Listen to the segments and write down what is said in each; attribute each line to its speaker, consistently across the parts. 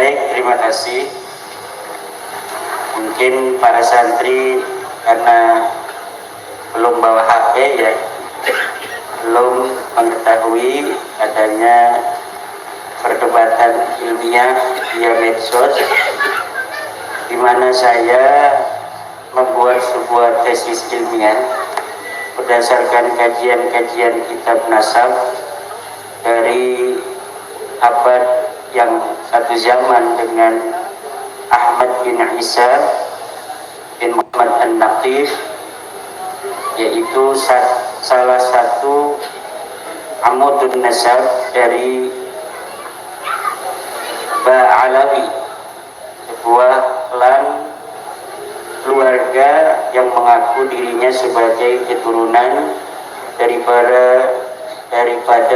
Speaker 1: Baik, terima kasih. Mungkin para santri karena belum bawa HP ya, belum mengetahui adanya perdebatan ilmiah via medsos, di mana saya membuat sebuah tesis ilmiah berdasarkan kajian-kajian kitab nasab dari abad yang satu zaman dengan Ahmad bin Isa bin Muhammad An-Naqif, yaitu salah satu amudun nasab dari Ba'alawi, sebuah klan keluarga yang mengaku dirinya sebagai keturunan daripada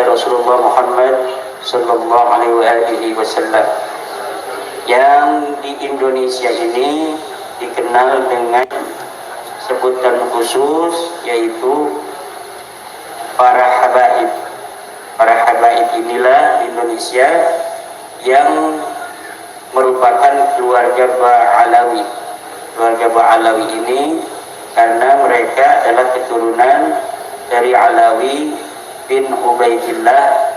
Speaker 1: Rasulullah Muhammad Sallallahu Alaihi Wasallam, yang di Indonesia ini dikenal dengan sebutan khusus yaitu para habaib. Para habaib inilah di Indonesia yang merupakan keluarga Ba'alawi. Keluarga Ba'alawi ini karena mereka adalah keturunan dari Alawi bin Ubaidillah,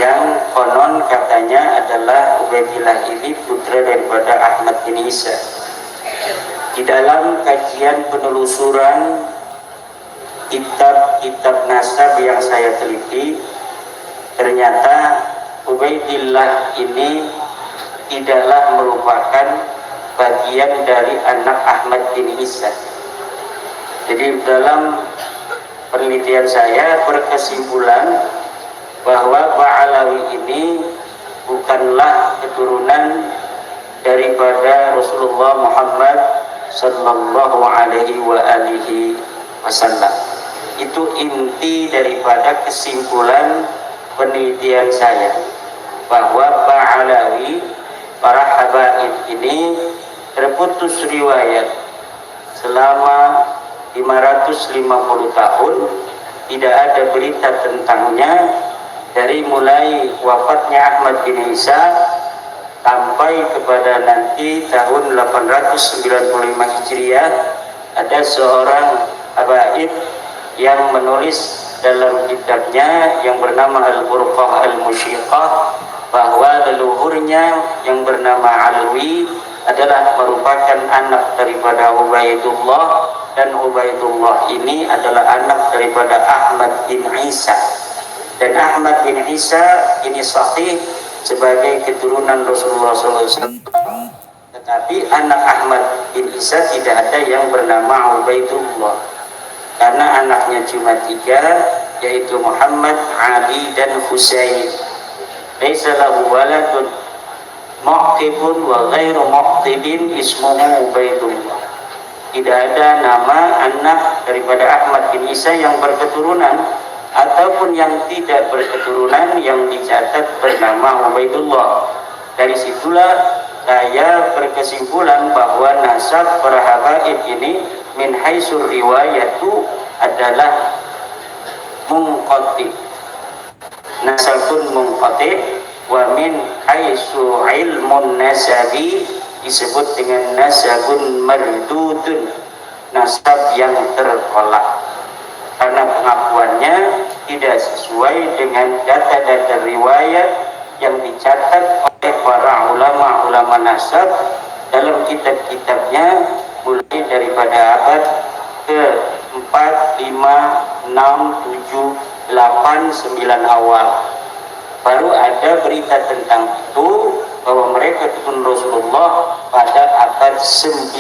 Speaker 1: yang konon katanya adalah Ubaidillah ini putra daripada Ahmad bin Isa. Di dalam kajian penelusuran kitab-kitab nasab yang saya teliti, ternyata Ubaidillah ini tidaklah merupakan bagian dari anak Ahmad bin Isa. Jadi dalam penelitian saya berkesimpulan bahwa Ba'alawi ini bukanlah keturunan daripada Rasulullah Muhammad Sallallahu Alaihi Wasallam. Itu inti daripada kesimpulan penelitian saya, bahwa Ba'alawi, para habaib ini terputus riwayat selama 550 tahun, tidak ada berita tentangnya. Dari mulai wafatnya Ahmad bin Isa sampai kepada nanti tahun 895 Hijriah, ada seorang habaib yang menulis dalam kitabnya yang bernama Al-Burqah Al-Musyiqah bahwa leluhurnya yang bernama Alwi adalah merupakan anak daripada Ubaidullah, dan Ubaidullah ini adalah anak daripada Ahmad bin Isa. Dan Ahmad bin Isa ini sahih sebagai keturunan Rasulullah SAW. Tetapi anak Ahmad bin Isa tidak ada yang bernama Ubaidullah, karena anaknya cuma 3, yaitu Muhammad, Ali, dan Husain. Laisa lahu waladun mu'qibun wa ghairu mu'qibin ismuhu Ubaidullah. Tidak ada nama anak daripada Ahmad bin Isa yang berketurunan ataupun yang tidak berketurunan yang dicatat bernama Ubaidullah. Dari situlah saya berkesimpulan bahwa nasab para habaib ini min haitsul riwayatu adalah munqati, nasabun munqati, wa min haitsu ilmun nasabi disebut dengan nasabun mardudun, nasab yang tertolak karena pengakuannya tidak sesuai dengan data-data riwayat yang dicatat oleh para ulama-ulama nasab dalam kitab-kitabnya, mulai daripada abad ke-4, 5, 6, 7, 8, 9 awal. Baru ada berita tentang itu, bahwa mereka ketemu Rasulullah pada abad 9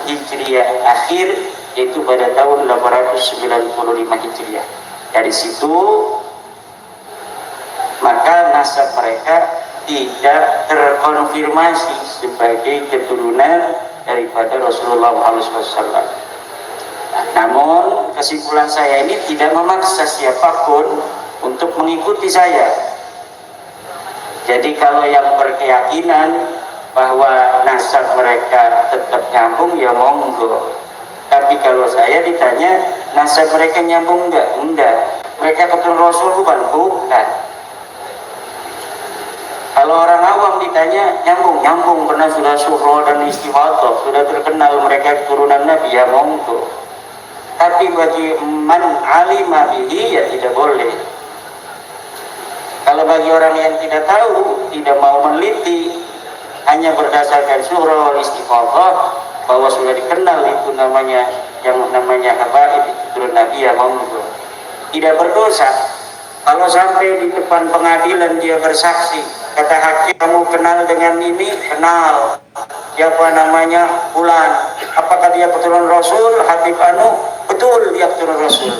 Speaker 1: Hijriah akhir, yaitu pada tahun 895 Hijriah. Dari situ maka nasab mereka tidak terkonfirmasi sebagai keturunan daripada Rasulullah Muhammad SAW. Namun kesimpulan saya ini tidak memaksa siapapun untuk mengikuti saya. Jadi kalau yang berkeyakinan bahwa nasab mereka tetap nyambung, ya monggo. Tapi kalau saya ditanya nasab mereka nyambung enggak? Enggak. Mereka keturunan Rasul bukan? Bukan. Kalau orang awam ditanya, nyambung karena sudah suhro dan istifadah, sudah terkenal mereka keturunan Nabi, ya monggo. Tapi bagi man alima bihi ya tidak boleh. Kalau bagi orang yang tidak tahu, tidak mau meneliti, hanya berdasarkan suhro istifadah, bahwa sudah dikenal itu namanya, yang namanya habaib keturunan Nabi, ya monggo. Tidak berdosa. Kalau sampai di depan pengadilan dia bersaksi, kata hakim, kamu kenal dengan ini? Kenal. Siapa namanya? Fulan. Apakah dia keturunan Rasul? Habib Anu? Betul, dia keturunan Rasul.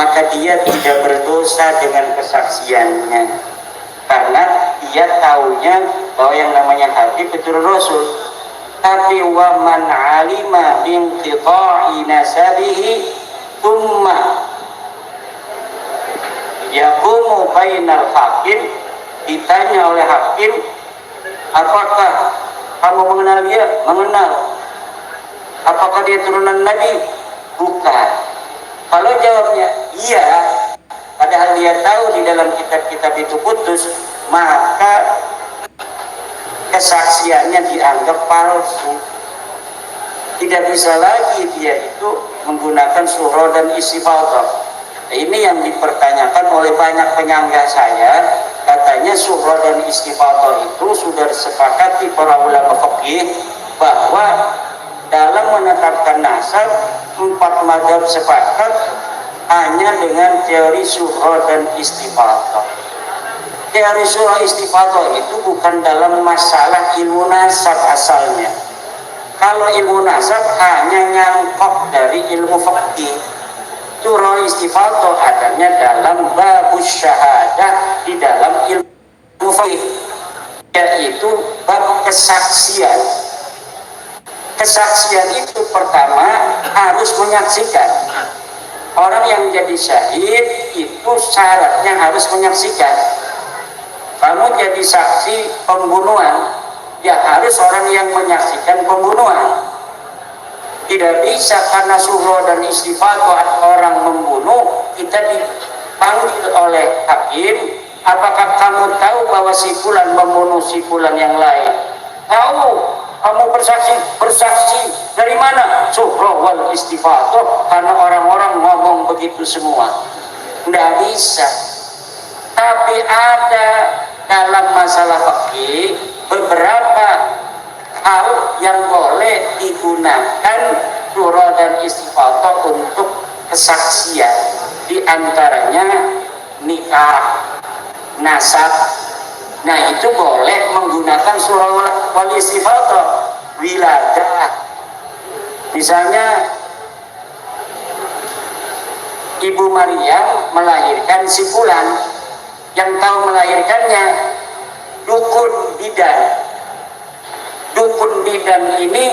Speaker 1: Maka dia tidak berdosa dengan kesaksiannya, karena dia taunya bahwa yang namanya Habib keturunan Rasul. Tapi wa man alima bin qita'i nasabihi thumma yaqumu bainal hakim, ditanya oleh hakim, apakah kamu mengenal dia? Mengenal. Apakah dia turunan Nabi? Bukan. Kalau jawabnya iya, padahal dia tahu di dalam kitab-kitab itu putus, maka kesaksiannya dianggap palsu. Tidak bisa lagi dia itu menggunakan suhro dan istifadah. Ini yang dipertanyakan oleh banyak penyangga saya. Katanya suhro dan istifadah itu sudah disepakati para ulama fikih bahwa dalam menetapkan nasab 4 mazhab sepakat hanya dengan teori suhro dan istifadah. Teori suhro istifadah itu bukan dalam masalah ilmu nasab asalnya. Kalau ilmu nasab hanya nyangkok dari ilmu fikih. Suhro istifadah adanya dalam babus syahadah, di dalam ilmu fikih, yaitu bab kesaksian. Kesaksian itu pertama harus menyaksikan. Orang yang jadi syahid itu syaratnya harus menyaksikan. Kamu jadi saksi pembunuhan, ya harus orang yang menyaksikan pembunuhan. Tidak bisa karena suhro dan istifadah orang membunuh, kita dipanggil oleh hakim, apakah kamu tahu bahwa si fulan membunuh si fulan yang lain? Tahu. Kamu bersaksi dari mana? Suhro wal istifadah, karena orang-orang ngomong begitu semua. Tidak bisa. Tapi ada dalam masalah fikih beberapa hal yang boleh digunakan suhro dan istifadah untuk kesaksian. Di antaranya nikah, nasab. Nah itu boleh menggunakan suhro wal istifadah. Wiladah, misalnya Ibu Maryam melahirkan si fulan, yang tahu melahirkannya dukun bidan. Dukun bidan ini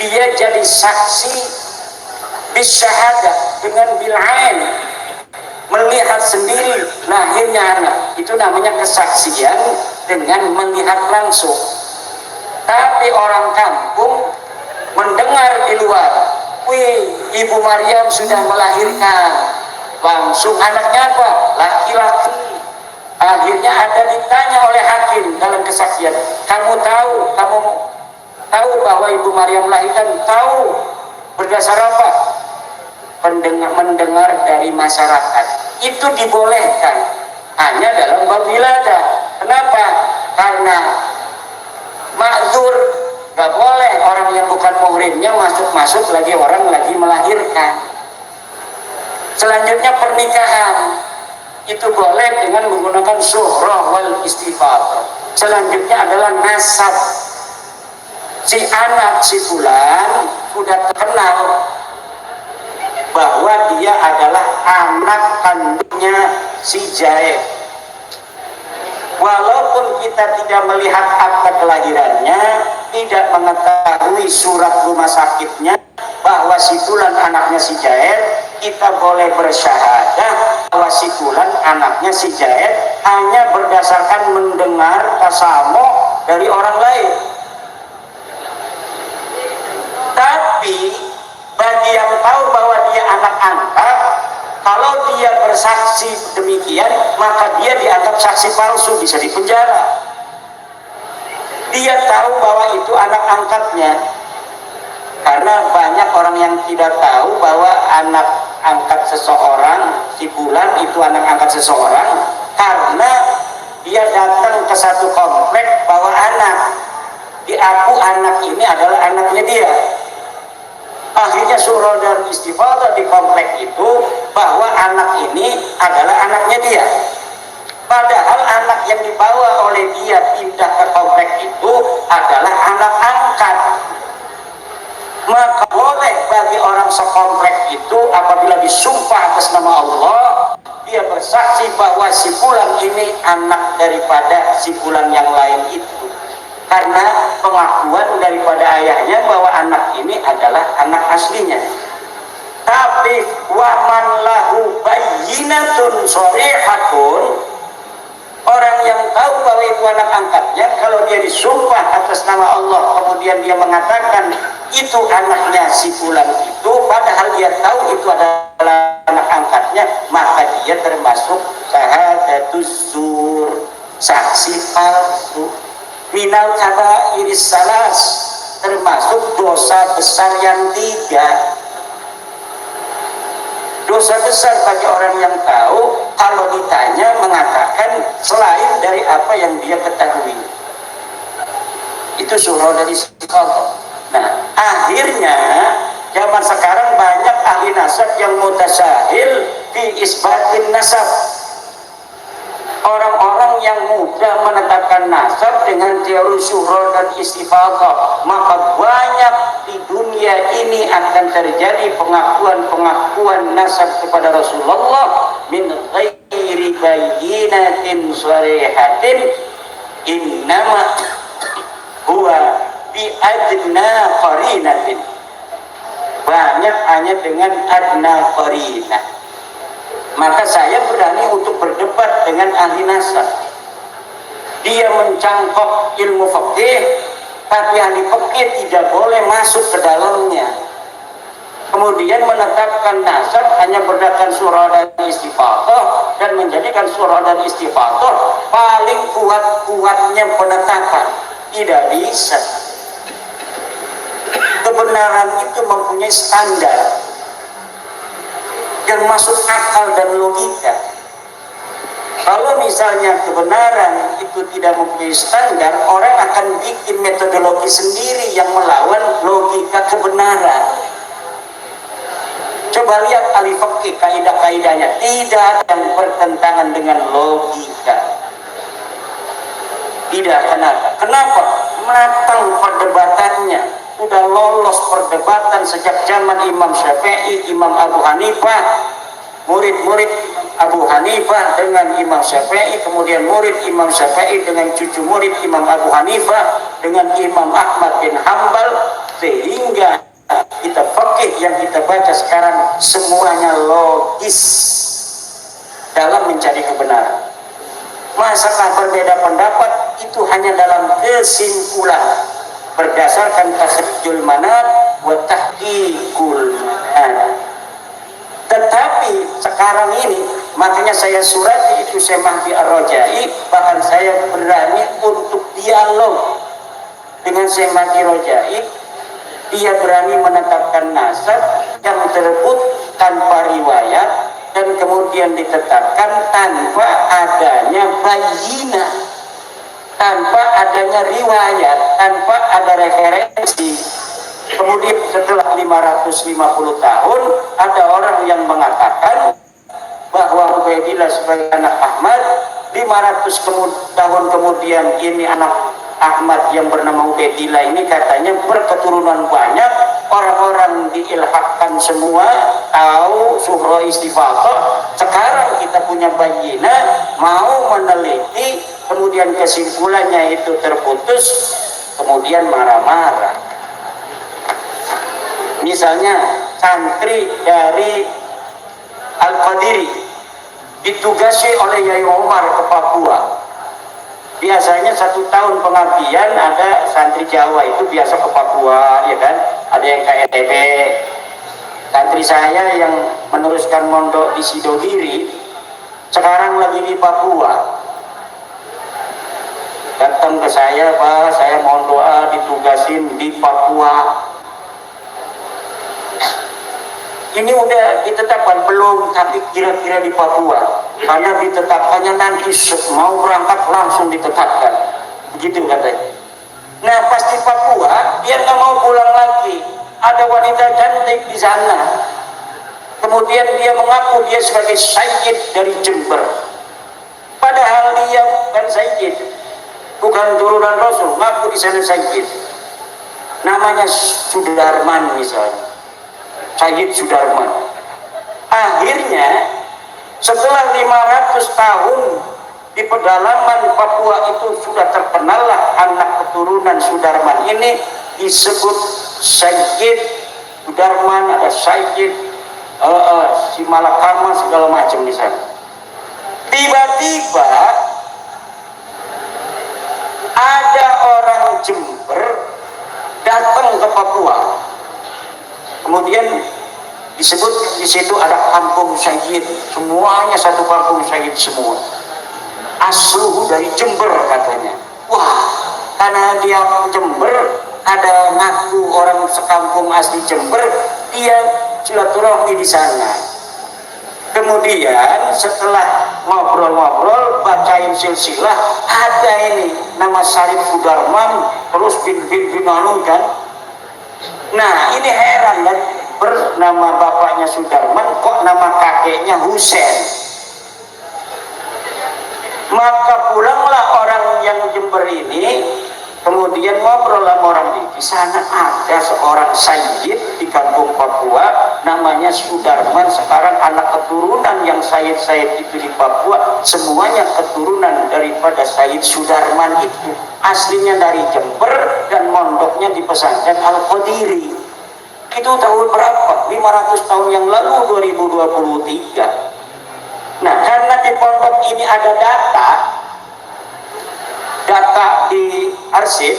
Speaker 1: dia jadi saksi bisyahadah dengan bil'ain, melihat sendiri lahirnya anak. Itu namanya kesaksian dengan melihat langsung. Tapi orang kampung mendengar di luar, wih, Ibu Maryam sudah melahirkan, langsung anaknya apa? Laki-laki. Akhirnya ada ditanya oleh hakim dalam kesaksian, kamu tahu bahwa Ibu Maryam melahirkan? Tahu. Berdasar apa? Mendengar dari masyarakat. Itu dibolehkan hanya dalam bab wiladah. Kenapa? Karena ma'dzur, gak boleh orang yang bukan muhrimnya masuk lagi orang lagi melahirkan. Selanjutnya pernikahan itu boleh dengan menggunakan suhro wal istifadah. Selanjutnya adalah nasab. Si anak si fulan sudah terkenal bahwa dia adalah anak kandungnya si Jaid. Walaupun kita tidak melihat akta kelahirannya, tidak mengetahui surat rumah sakitnya bahwa si fulan anaknya si Jaid, kita boleh bersyahadah bahwa si fulan anaknya si Jaid hanya berdasarkan mendengar tasamu dari orang lain. Tapi bagi yang tahu bahwa dia anak angkat, kalau dia bersaksi demikian, maka dia dianggap saksi palsu, bisa dipenjara. Dia tahu bahwa itu anak angkatnya. Karena banyak orang yang tidak tahu bahwa anak angkat seseorang, si Fulan itu anak angkat seseorang, karena dia datang ke satu komplek bawa anak, diaku anak ini adalah anaknya dia. Akhirnya surah dan istifadah di komplek itu bahwa anak ini adalah anaknya dia. Padahal anak yang dibawa oleh dia pindah ke komplek itu adalah anak angkat. Maka boleh bagi orang sekomplek itu apabila disumpah atas nama Allah, dia bersaksi bahwa si fulan ini anak daripada si fulan yang lain itu, karena pengakuan daripada ayahnya bahwa anak ini adalah anak aslinya. Tapi waman lahu bayyinatun sharihatun, orang yang tahu bahwa itu anak angkatnya, kalau dia disumpah atas nama Allah kemudian dia mengatakan itu anaknya si fulan itu, padahal dia tahu itu adalah anak angkatnya, maka dia termasuk syahadatus zur, saksi palsu, minal kabairis salas, termasuk dosa besar yang 3. Dosa besar bagi orang yang tahu kalau ditanya mengatakan selain dari apa yang dia ketahui. Itu surah dari istiqamah. Nah, akhirnya zaman sekarang banyak ahli nasab yang mutasahil fi isbatin nasab. Orang-orang yang mudah menetapkan nasab dengan teori surah dan istifadah, maka banyak di dunia ini akan terjadi pengakuan-pengakuan nasab kepada Rasulullah min ghairi bayyinatin sharihatin, innama huwa bi adna qarinatin. Banyak hanya dengan adna qarinah. Maka saya berani untuk berdebat dengan ahli nasab. Dia mencangkok ilmu fikih, tapi ahli fikih tidak boleh masuk ke dalamnya. Kemudian menetapkan nasab hanya berdasarkan surah dan istifadah, dan menjadikan surah dan istifadah paling kuat-kuatnya penetapan. Tidak bisa. Kebenaran itu mempunyai standar yang masuk akal dan logika. Kalau misalnya kebenaran itu tidak mempunyai standar, orang akan bikin metodologi sendiri yang melawan logika kebenaran. Coba lihat ahli fikih, kaidah-kaidahnya tidak ada yang bertentangan dengan logika. Tidak akan ada. Kenapa? Matang perdebatannya. Sudah lolos perdebatan sejak zaman Imam Syafi'i, Imam Abu Hanifah, murid-murid Abu Hanifah dengan Imam Syafi'i, kemudian murid Imam Syafi'i dengan cucu murid Imam Abu Hanifah dengan Imam Ahmad bin Hambal, sehingga kita fikih yang kita baca sekarang semuanya logis dalam mencari kebenaran. Masalah berbeda pendapat itu hanya dalam kesimpulan berdasarkan tasajjul manat wa tahqiqul manat. Tetapi sekarang ini, makanya saya surati itu Syekh Mahdi Ar-Rajai, bahkan saya berani untuk dialog dengan Syekh Mahdi Ar-Rajai. Dia berani menetapkan nasab yang terbut tanpa riwayat dan kemudian ditetapkan tanpa adanya bayyinah, tanpa adanya riwayat, tanpa ada referensi. Kemudian setelah 550 tahun ada orang yang mengatakan bahwa Ubaidillah sebagai anak Ahmad, 500 tahun kemudian ini anak Ahmad yang bernama Ubaidillah ini katanya berketurunan banyak, orang-orang diilhakkan semua tahu surah istifadah. Sekarang kita punya bayyinah, mau meneliti, kemudian kesimpulannya itu terputus, kemudian marah-marah. Misalnya santri dari Al-Qadiri ditugasi oleh Yai Omar ke Papua. Biasanya 1 tahun pengabdian ada santri Jawa itu biasa ke Papua, ya kan? Ada yang ke NTB. Santri saya yang meneruskan mondok di Sidogiri sekarang lagi di Papua. datang ke saya, Pak, saya mohon doa ditugasin di Papua. Ini udah ditetapkan belum, tapi kira-kira di Papua, karena ditetapkannya nanti mau berangkat langsung ditetapkan, begitu katanya. Nah pas di Papua dia nggak mau pulang lagi, ada wanita cantik di sana, kemudian dia mengaku dia sebagai sayyid dari Jember, padahal dia bukan sayyid, bukan turunan Rasul, ngaku di sana sayyid, namanya Sudarman misalnya, Sayyid Sudarman. Akhirnya setelah 500 tahun di pedalaman Papua itu sudah terkenallah anak keturunan Sudarman ini disebut Sayyid Sudarman, ada Sayyid si Malakama segala macam di sana. Tiba-tiba ada orang Jember datang ke Papua. Kemudian disebut di situ ada kampung Sayyid, semuanya satu kampung Sayyid semua. Asluhu dari Jember katanya. Wah, karena dia Jember, ada ngaku orang sekampung asli Jember, dia silaturahmi di sana. Kemudian setelah ngobrol-ngobrol, bacain silsilah, ada ini nama Syarif Sudarman, terus bin Anung kan. Nah ini heran kan, bernama bapaknya Sudarman kok nama kakeknya Husain. Maka pulanglah orang yang Jember ini, kemudian ngobrol sama orang di sana, ada seorang sayyid di kampung Papua namanya Sudarman, sekarang anak keturunan yang sayyid-sayyid itu di Papua semuanya keturunan daripada Sayyid Sudarman itu, aslinya dari Jember dan mondoknya di pesantren Al-Qadiri. Itu tahun berapa? 500 tahun yang lalu, 2023. Nah karena di pondok ini ada data di arsip,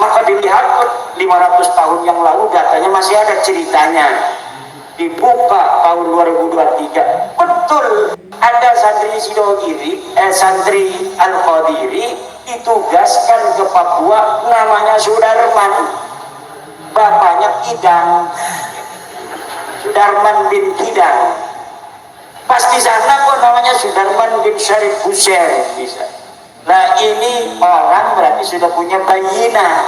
Speaker 1: maka dilihat 500 tahun yang lalu datanya masih ada ceritanya. Dibuka tahun 2023, betul ada santri Sidogiri, santri Al-Qadiri ditugaskan ke Papua, namanya Sudarman, bapaknya Kidang, Sudarman bin Kidang. Pas di sana kok namanya Sudarman bin Syarif Husain bisa. Nah ini orang berarti sudah punya bayinah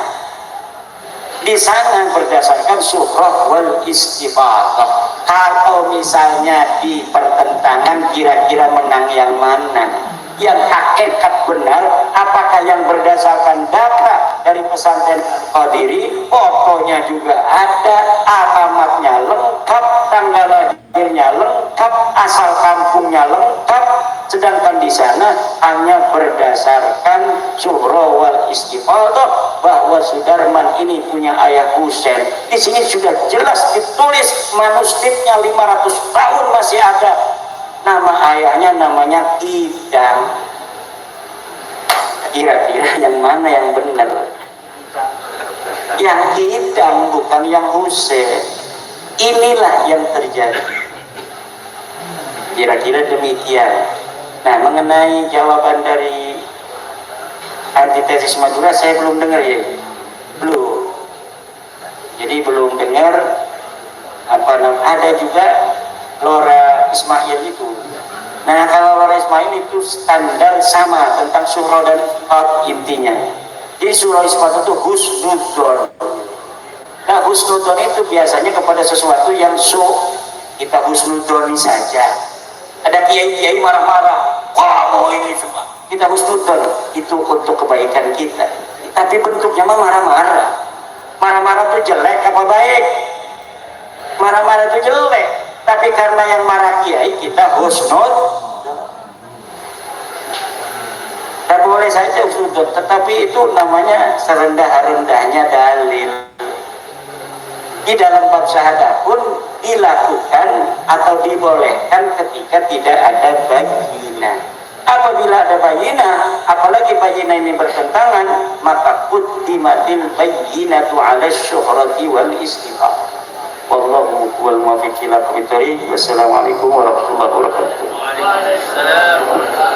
Speaker 1: di sana berdasarkan surah wal istifadah. Kalau misalnya di pertentangan kira-kira menang yang mana, yang hakikat benar, apakah yang berdasarkan data dari pesantren Qadiri, fotonya juga ada, alamatnya lengkap, tanggal lahirnya lengkap, asal kampungnya lengkap, sedangkan di sana hanya berdasarkan surah wal istifadah bahwa Sudarman ini punya ayah Husain. Di sini sudah jelas ditulis, manuskripnya 500 tahun masih ada, nama ayahnya namanya Kidang. Kira-kira yang mana yang benar? Yang Kidang, bukan yang Husain. Inilah yang terjadi. Kira-kira demikian. Nah mengenai jawaban dari antitesis Madura saya belum dengar ya, belum. Jadi belum dengar apa namanya. Ada juga Lora Ismail itu. Nah kalau Lora Ismail itu standar sama tentang surah dan ifat intinya. Jadi surah ifat itu husnudzon. Nah husnudzon itu biasanya kepada sesuatu yang kita husnudzoni saja. Ada kiai-kiai marah-marah, kamu ini semua kita husnudzon, itu untuk kebaikan kita. Tapi bentuknya mah marah-marah. Marah-marah itu jelek apa baik? Marah-marah itu jelek. Tapi karena yang marah kiai kita husnudzon. Tak boleh saja husnudzon, tetapi itu namanya serendah-rendahnya dalil. Di dalam bab syahadah pun dilakukan atau dibolehkan ketika tidak ada bayinah. Apabila ada bayinah, apalagi bayinah ini bertentangan, maka quddimatil bayyinatu 'ala syuhrati wal istiqamah. Wallahu wal muwaffiq ila aqwamit thoriq. Wassalamualaikum warahmatullahi wabarakatuh. Waalaikumsalam.